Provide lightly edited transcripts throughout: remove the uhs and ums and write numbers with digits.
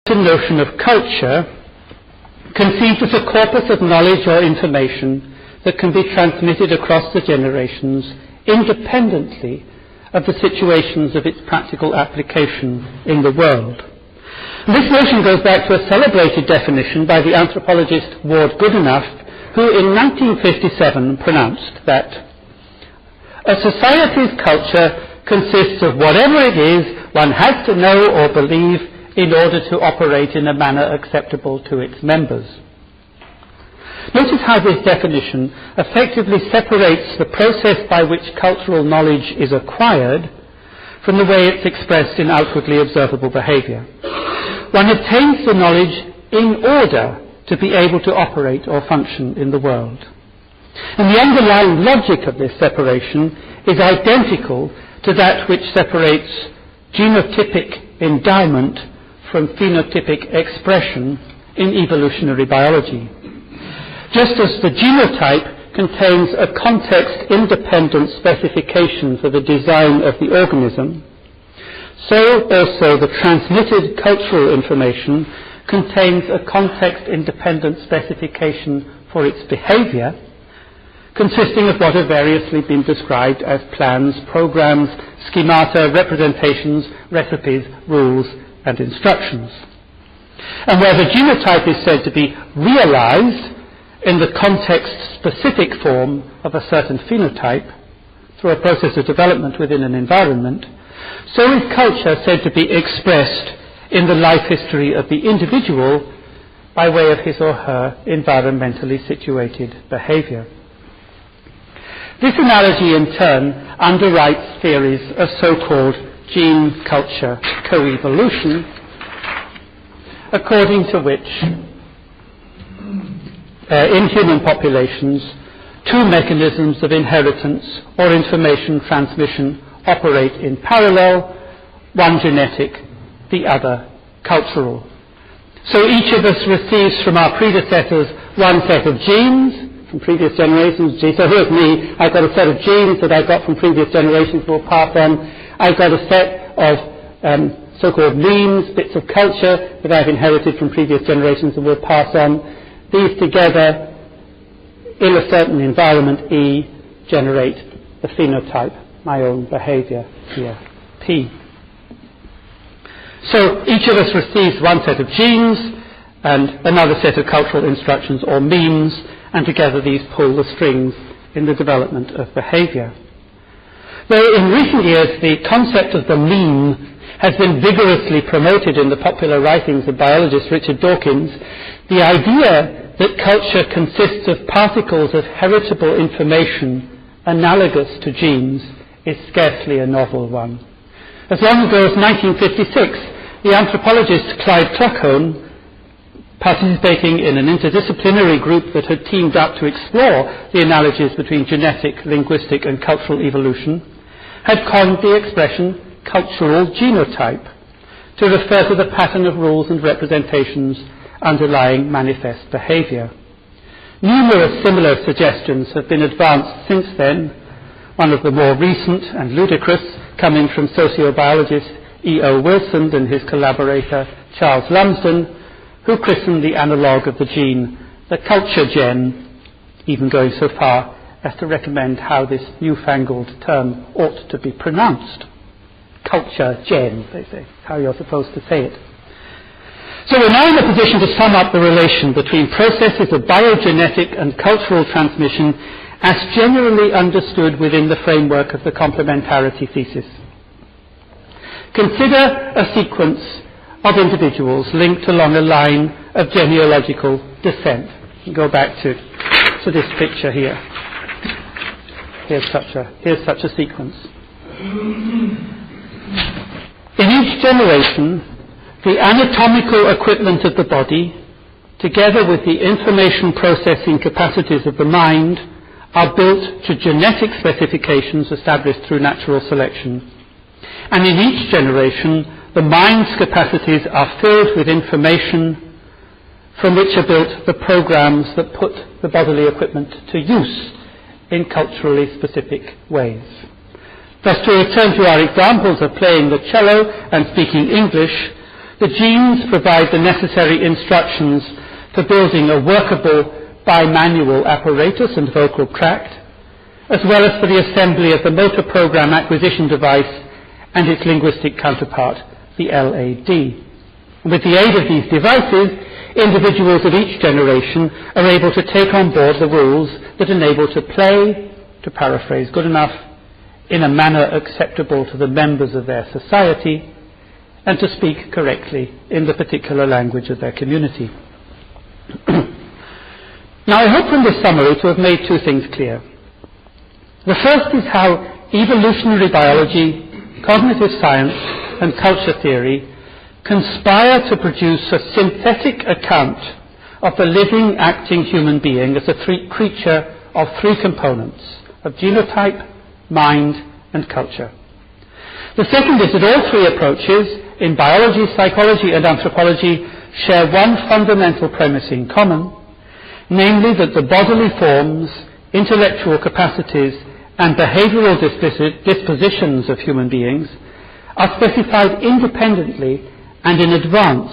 The notion of culture conceived as a corpus of knowledge or information that can be transmitted across the generations independently of the situations of its practical application in the world. And this notion goes back to a celebrated definition by the anthropologist Ward Goodenough, who in 1957 pronounced that a society's culture consists of whatever it is one has to know or believe in order to operate in a manner acceptable to its members. Notice how this definition effectively separates the process by which cultural knowledge is acquired from the way it's expressed in outwardly observable behavior. One obtains the knowledge in order to be able to operate or function in the world. And the underlying logic of this separation is identical to that which separates genotypic endowment from phenotypic expression in evolutionary biology. Just as the genotype contains a context-independent specification for the design of the organism, so also the transmitted cultural information contains a context-independent specification for its behavior, consisting of what have variously been described as plans, programs, schemata, representations, recipes, rules, and instructions. And where the genotype is said to be realized in the context-specific form of a certain phenotype through a process of development within an environment, so is culture said to be expressed in the life history of the individual by way of his or her environmentally situated behavior. This analogy in turn underwrites theories of so-called gene-culture coevolution, according to which in human populations, two mechanisms of inheritance or information transmission operate in parallel, one genetic, the other cultural. So each of us receives from our predecessors one set of genes from previous generations. So here's me, I've got a set of genes that I got from previous generations will pass on. I've got a set of so-called memes, bits of culture that I've inherited from previous generations and will pass on. These together, in a certain environment, E, generate the phenotype, my own behavior here, P. So each of us receives one set of genes and another set of cultural instructions or memes, and together these pull the strings in the development of behavior. Though in recent years the concept of the meme has been vigorously promoted in the popular writings of biologist Richard Dawkins, the idea that culture consists of particles of heritable information analogous to genes is scarcely a novel one. As long ago as 1956, the anthropologist Clyde Cloghone, participating in an interdisciplinary group that had teamed up to explore the analogies between genetic, linguistic and cultural evolution, had coined the expression cultural genotype to refer to the pattern of rules and representations underlying manifest behavior. Numerous similar suggestions have been advanced since then, one of the more recent and ludicrous coming from sociobiologist E.O. Wilson and his collaborator Charles Lumsden, who christened the analogue of the gene the culture gen, even going so far as to recommend how this newfangled term ought to be pronounced. Culture gen, they say, how you're supposed to say it. So we're now in a position to sum up the relation between processes of biogenetic and cultural transmission as generally understood within the framework of the complementarity thesis. Consider a sequence of individuals linked along a line of genealogical descent. Go back to this picture here. Here's such a sequence. In each generation, the anatomical equipment of the body, together with the information processing capacities of the mind, are built to genetic specifications established through natural selection. And in each generation, the mind's capacities are filled with information from which are built the programs that put the bodily equipment to use in culturally specific ways. Thus, to return to our examples of playing the cello and speaking English, The genes provide the necessary instructions for building a workable bimanual apparatus and vocal tract, as well as for the assembly of the motor program acquisition device and its linguistic counterpart, the LAD. With the aid of these devices, individuals of each generation are able to take on board the rules that enable to play, to paraphrase good enough, in a manner acceptable to the members of their society, and to speak correctly in the particular language of their community. Now, I hope from this summary to have made two things clear. The first is how evolutionary biology, cognitive science, and culture theory conspire to produce a synthetic account of the living, acting human being as a creature of three components, of genotype, mind, and culture. The second is that all three approaches, in biology, psychology, and anthropology, share one fundamental premise in common, namely that the bodily forms, intellectual capacities, and behavioral dispositions of human beings are specified independently and in advance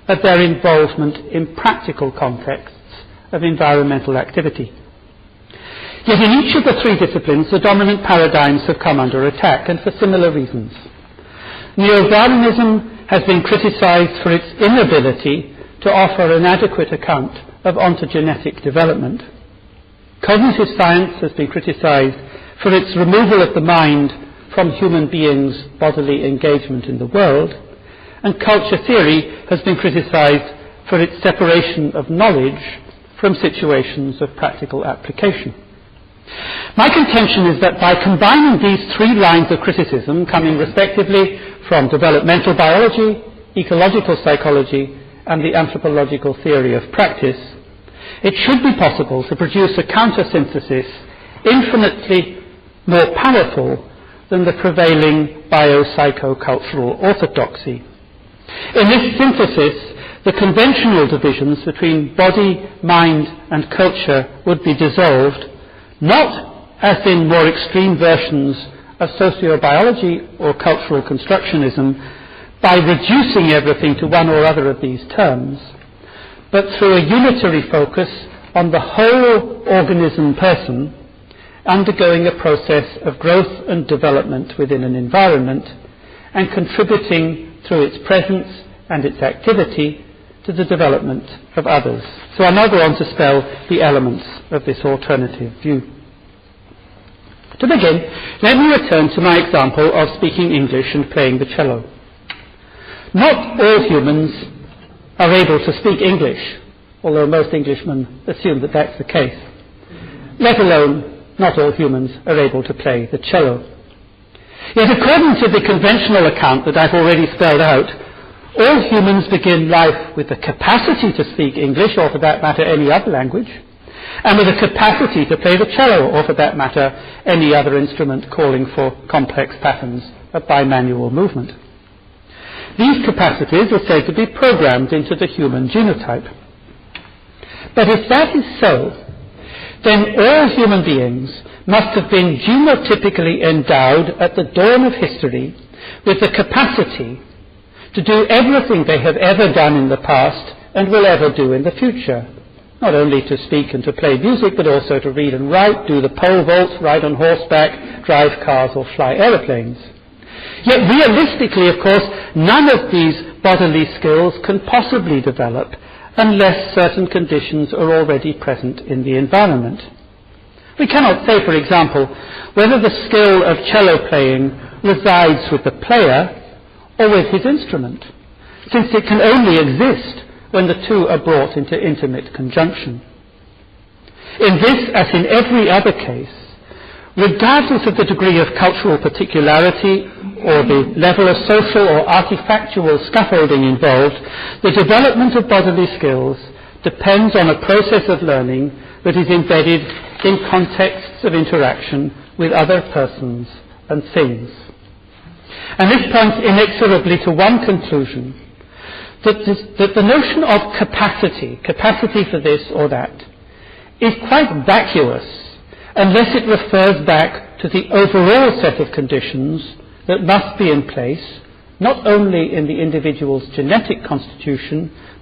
of their involvement in practical contexts of environmental activity. Yet in each of the three disciplines, the dominant paradigms have come under attack, and for similar reasons. Neo-Darwinism has been criticized for its inability to offer an adequate account of ontogenetic development. Cognitive science has been criticized for its removal of the mind from human beings' bodily engagement in the world, and culture theory has been criticized for its separation of knowledge from situations of practical application. My contention is that by combining these three lines of criticism, coming respectively from developmental biology, ecological psychology, and the anthropological theory of practice, it should be possible to produce a counter-synthesis infinitely more powerful than the prevailing biopsychocultural orthodoxy. In this synthesis, the conventional divisions between body, mind, and culture would be dissolved, not as in more extreme versions of sociobiology or cultural constructionism, by reducing everything to one or other of these terms, but through a unitary focus on the whole organism person undergoing a process of growth and development within an environment and contributing through its presence and its activity to the development of others. So I'll now go on to spell the elements of this alternative view. To begin, let me return to my example of speaking English and playing the cello. Not all humans are able to speak English, although most Englishmen assume that that's the case. Let alone, not all humans are able to play the cello. Yet according to the conventional account that I've already spelled out, all humans begin life with the capacity to speak English, or for that matter any other language, and with a capacity to play the cello, or for that matter any other instrument calling for complex patterns of bimanual movement. These capacities are said to be programmed into the human genotype. But if that is so, then all human beings must have been genotypically endowed at the dawn of history with the capacity to do everything they have ever done in the past and will ever do in the future. Not only to speak and to play music, but also to read and write, do the pole vault, ride on horseback, drive cars or fly aeroplanes. Yet realistically, of course, none of these bodily skills can possibly develop unless certain conditions are already present in the environment. We cannot say, for example, whether the skill of cello playing resides with the player or with his instrument, since it can only exist when the two are brought into intimate conjunction. In this, as in every other case, regardless of the degree of cultural particularity or the level of social or artifactual scaffolding involved, the development of bodily skills depends on a process of learning that is embedded in contexts of interaction with other persons and things. And this points inexorably to one conclusion, that the notion of capacity for this or that, is quite vacuous unless it refers back to the overall set of conditions that must be in place not only in the individual's genetic constitution,